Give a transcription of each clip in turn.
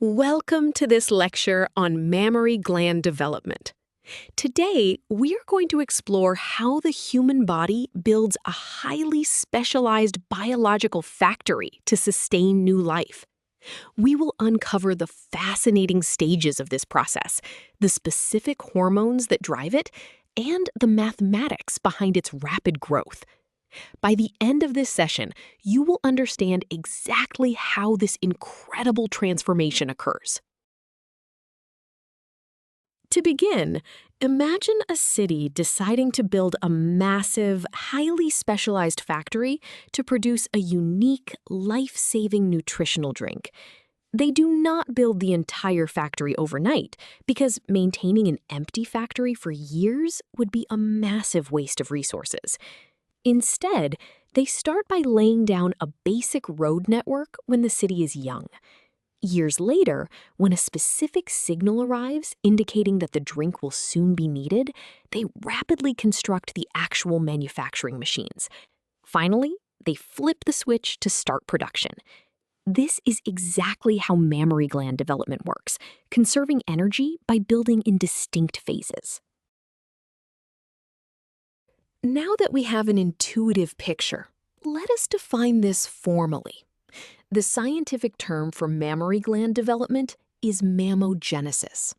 Welcome to this lecture on mammary gland development. Today, we are going to explore how the human body builds a highly specialized biological factory to sustain new life. We will uncover the fascinating stages of this process, the specific hormones that drive it, and the mathematics behind its rapid growth. By the end of this session, you will understand exactly how this incredible transformation occurs. To begin, imagine a city deciding to build a massive, highly specialized factory to produce a unique, life-saving nutritional drink. They do not build the entire factory overnight because maintaining an empty factory for years would be a massive waste of resources. Instead, they start by laying down a basic road network when the city is young. Years later, when a specific signal arrives indicating that the drink will soon be needed, they rapidly construct the actual manufacturing machines. Finally, they flip the switch to start production. This is exactly how mammary gland development works, conserving energy by building in distinct phases. Now that we have an intuitive picture, let us define this formally. The scientific term for mammary gland development is mammogenesis.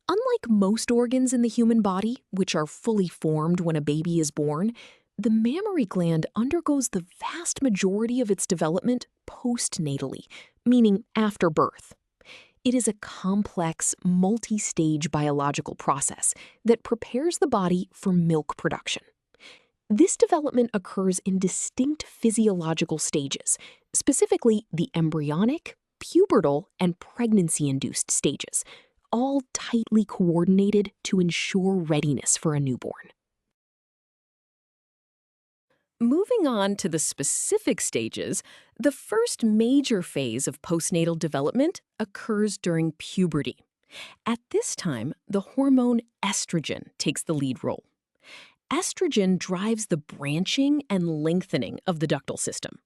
Unlike most organs in the human body, which are fully formed when a baby is born, the mammary gland undergoes the vast majority of its development postnatally, meaning after birth. It is a complex, multi-stage biological process that prepares the body for milk production. This development occurs in distinct physiological stages, specifically the embryonic, pubertal, and pregnancy-induced stages, all tightly coordinated to ensure readiness for a newborn. Moving on to the specific stages, the first major phase of postnatal development occurs during puberty. At this time, the hormone estrogen takes the lead role. Estrogen drives the branching and lengthening of the ductal system.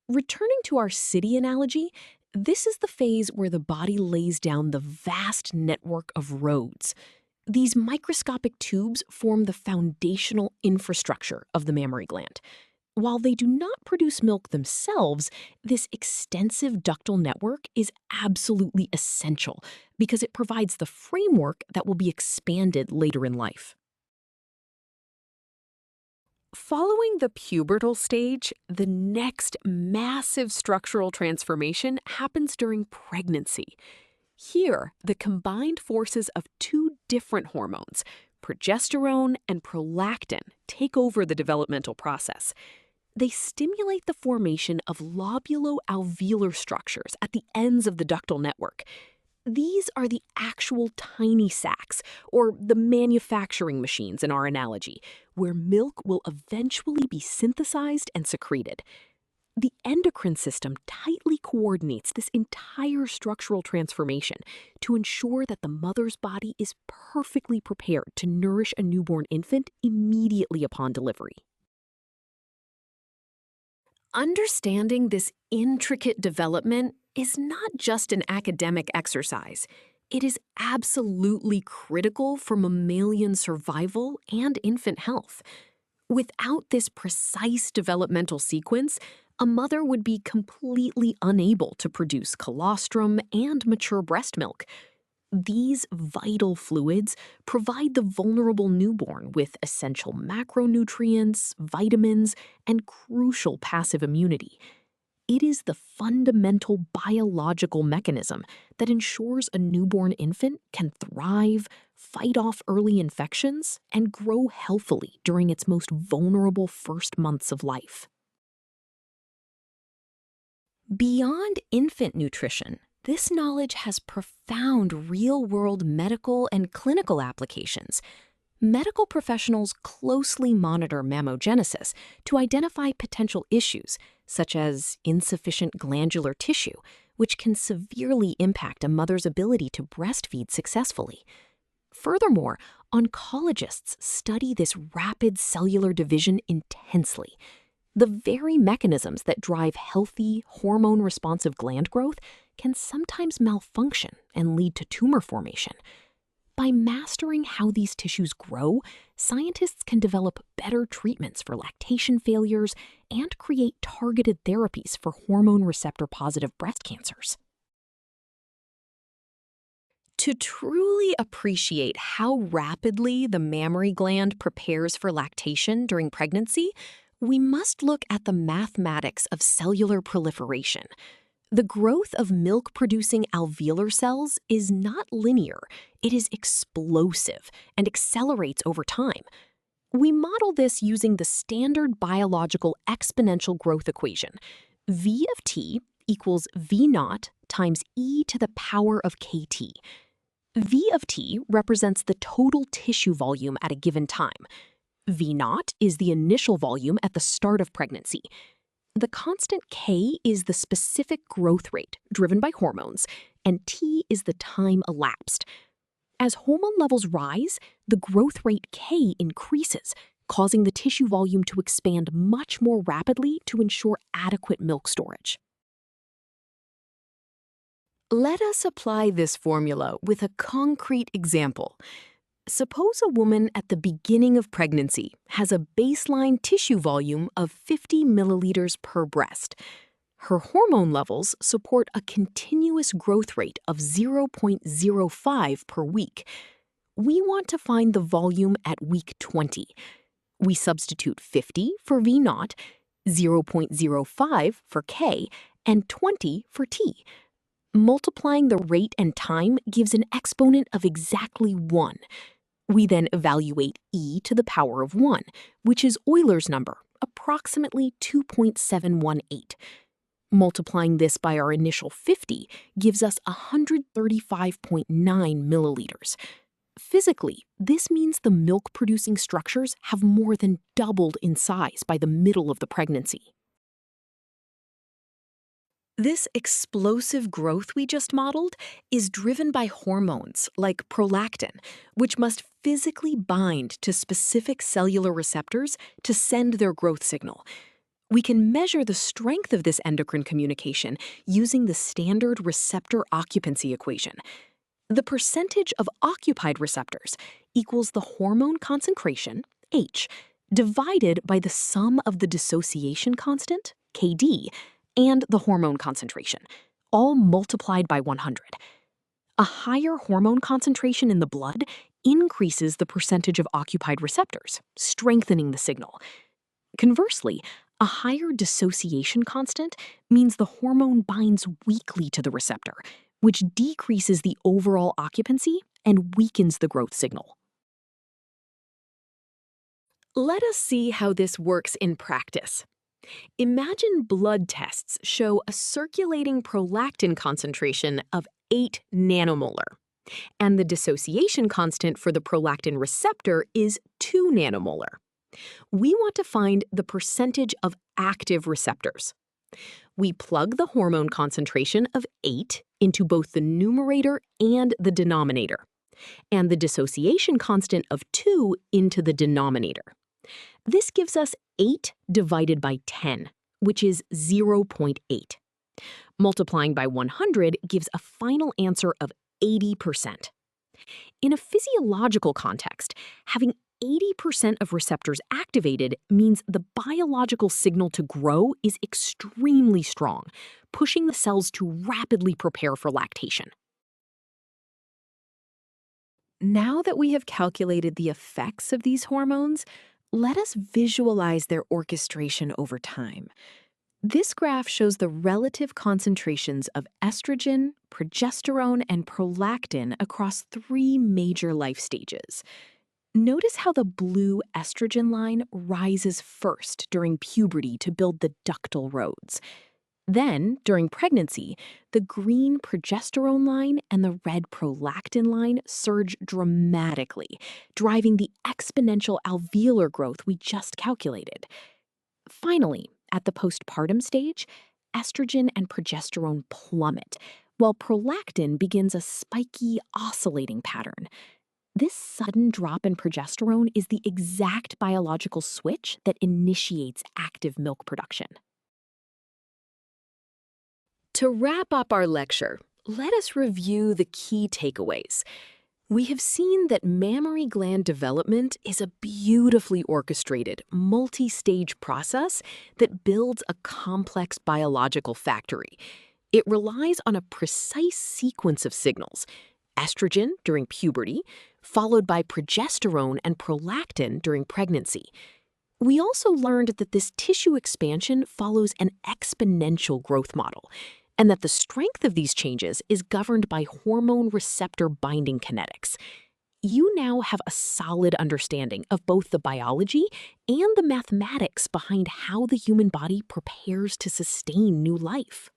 Returning to our city analogy, this is the phase where the body lays down the vast network of roads. These microscopic tubes form the foundational infrastructure of the mammary gland. While they do not produce milk themselves, this extensive ductal network is absolutely essential because it provides the framework that will be expanded later in life. Following the pubertal stage, the next massive structural transformation happens during pregnancy. Here, the combined forces of two different hormones, progesterone and prolactin, take over the developmental process. They stimulate the formation of lobulo-alveolar structures at the ends of the ductal network. These are the actual tiny sacs, or the manufacturing machines in our analogy, where milk will eventually be synthesized and secreted. The endocrine system tightly coordinates this entire structural transformation to ensure that the mother's body is perfectly prepared to nourish a newborn infant immediately upon delivery. Understanding this intricate development is not just an academic exercise. It is absolutely critical for mammalian survival and infant health. Without this precise developmental sequence, a mother would be completely unable to produce colostrum and mature breast milk. These vital fluids provide the vulnerable newborn with essential macronutrients, vitamins, and crucial passive immunity. It is the fundamental biological mechanism that ensures a newborn infant can thrive, fight off early infections, and grow healthily during its most vulnerable first months of life. Beyond infant nutrition, this knowledge has profound real-world medical and clinical applications. Medical professionals closely monitor mammogenesis to identify potential issues, such as insufficient glandular tissue, which can severely impact a mother's ability to breastfeed successfully. Furthermore, oncologists study this rapid cellular division intensely. The very mechanisms that drive healthy, hormone-responsive gland growth can sometimes malfunction and lead to tumor formation. By mastering how these tissues grow, scientists can develop better treatments for lactation failures and create targeted therapies for hormone receptor-positive breast cancers. To truly appreciate how rapidly the mammary gland prepares for lactation during pregnancy, we must look at the mathematics of cellular proliferation. The growth of milk-producing alveolar cells is not linear. It is explosive and accelerates over time. We model this using the standard biological exponential growth equation. V of t equals V naught times e to the power of kt. V of t represents the total tissue volume at a given time. V naught is the initial volume at the start of pregnancy. The constant k is the specific growth rate driven by hormones, and t is the time elapsed. As hormone levels rise, the growth rate k increases, causing the tissue volume to expand much more rapidly to ensure adequate milk storage. Let us apply this formula with a concrete example. Suppose a woman at the beginning of pregnancy has a baseline tissue volume of 50 milliliters per breast. Her hormone levels support a continuous growth rate of 0.05 per week. We want to find the volume at week 20. We substitute 50 for V naught, 0.05 for K, and 20 for T. Multiplying the rate and time gives an exponent of exactly 1. We then evaluate e to the power of 1, which is Euler's number, approximately 2.718. Multiplying this by our initial 50 gives us 135.9 milliliters. Physically, this means the milk-producing structures have more than doubled in size by the middle of the pregnancy. This explosive growth we just modeled is driven by hormones like prolactin, which must physically bind to specific cellular receptors to send their growth signal. We can measure the strength of this endocrine communication using the standard receptor occupancy equation. The percentage of occupied receptors equals the hormone concentration, H, divided by the sum of the dissociation constant, Kd, and the hormone concentration, all multiplied by 100. A higher hormone concentration in the blood increases the percentage of occupied receptors, strengthening the signal. Conversely, a higher dissociation constant means the hormone binds weakly to the receptor, which decreases the overall occupancy and weakens the growth signal. Let us see how this works in practice. Imagine blood tests show a circulating prolactin concentration of 8 nanomolar, and the dissociation constant for the prolactin receptor is 2 nanomolar. We want to find the percentage of active receptors. We plug the hormone concentration of 8 into both the numerator and the denominator, and the dissociation constant of 2 into the denominator. This gives us 8 divided by 10, which is 0.8. Multiplying by 100 gives a final answer of 80%. In a physiological context, having 80% of receptors activated means the biological signal to grow is extremely strong, pushing the cells to rapidly prepare for lactation. Now that we have calculated the effects of these hormones, let us visualize their orchestration over time. This graph shows the relative concentrations of estrogen, progesterone, and prolactin across 3 major life stages. Notice how the blue estrogen line rises first during puberty to build the ductal roads. Then, during pregnancy, the green progesterone line and the red prolactin line surge dramatically, driving the exponential alveolar growth we just calculated. Finally, at the postpartum stage, estrogen and progesterone plummet, while prolactin begins a spiky, oscillating pattern. This sudden drop in progesterone is the exact biological switch that initiates active milk production. To wrap up our lecture, let us review the key takeaways. We have seen that mammary gland development is a beautifully orchestrated, multi-stage process that builds a complex biological factory. It relies on a precise sequence of signals: estrogen during puberty, followed by progesterone and prolactin during pregnancy. We also learned that this tissue expansion follows an exponential growth model, and that the strength of these changes is governed by hormone receptor binding kinetics. You now have a solid understanding of both the biology and the mathematics behind how the human body prepares to sustain new life.